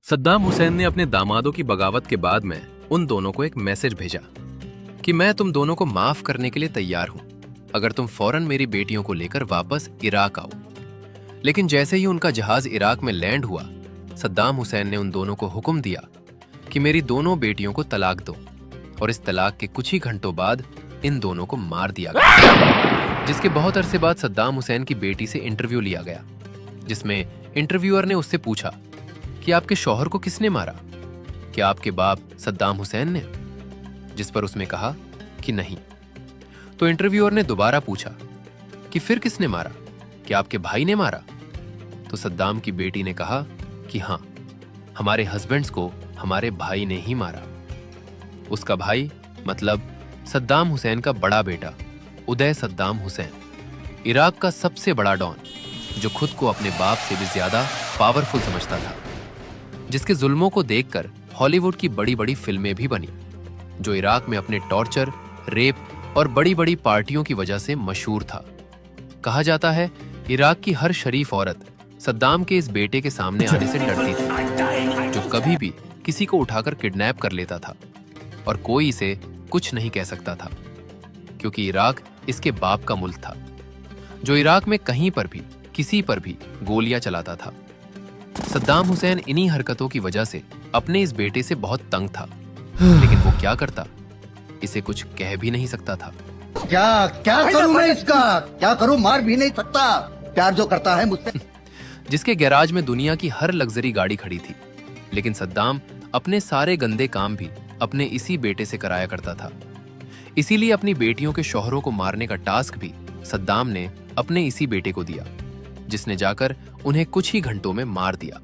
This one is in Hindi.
सद्दाम हुसैन ने अपने दामादों की बगावत के बाद में उन दोनों को एक मैसेज भेजा कि मैं तुम दोनों को माफ करने के लिए तैयार हूं अगर तुम फौरन मेरी बेटियों को लेकर वापस इराक आओ। लेकिन जैसे ही उनका जहाज इराक में लैंड हुआ, सद्दाम हुसैन ने उन दोनों को हुक्म दिया कि मेरी दोनों बेटियों को तलाक दो, और इस तलाक के कुछ ही घंटों बाद इन दोनों को मार दिया गया। जिसके बहुत अरसे बाद सद्दाम हुसैन की बेटी से इंटरव्यू लिया गया, जिसमें इंटरव्यूअर ने उससे पूछा कि आपके शौहर को किसने मारा, क्या आपके बाप सद्दाम हुसैन ने? जिस पर उसने कहा कि नहीं। तो इंटरव्यूअर ने दोबारा पूछा कि फिर किसने मारा, क्या आपके भाई ने मारा? तो सद्दाम की बेटी ने कहा कि हां, हमारे हस्बैंड्स को हमारे भाई ने ही मारा। उसका भाई मतलब सद्दाम हुसैन का बड़ा बेटा उदय सद्दाम हुसैन, इराक का सबसे बड़ा डॉन, जो खुद को अपने बाप से भी ज्यादा पावरफुल समझता था, जिसके जुल्मों को देखकर हॉलीवुड की बड़ी बड़ी फिल्में भी बनी, जो इराक में अपने टॉर्चर, रेप और बड़ी बड़ी पार्टियों की वजह से मशहूर था। कहा जाता है इराक की हर शरीफ औरत सद्दाम के इस बेटे के सामने आने से डरती थी, जो कभी भी किसी को उठाकर किडनैप कर लेता था, और कोई इसे कुछ नहीं कह सकता था, क्योंकि इराक इसके बाप का मुल्क था, जो इराक में कहीं पर भी किसी पर भी गोलियां चलाता था। सद्दाम हुसैन इन्हीं हरकतों की वजह से अपने इस बेटे से बहुत तंग था, लेकिन वो क्या करता, इसे कुछ कह भी नहीं सकता था। क्या क्या करूं मैं इसका, क्या करूं, मार भी नहीं सकता, प्यार जो करता है मुझसे। जिसके गैराज में दुनिया की हर लग्जरी गाड़ी खड़ी थी, लेकिन सद्दाम अपने सारे गंदे काम भी अपने इसी बेटे से कराया करता था। इसीलिए अपनी बेटियों के शौहरों को मारने का टास्क भी सद्दाम ने अपने इसी बेटे को दिया, जिसने जाकर उन्हें कुछ ही घंटों में मार दिया।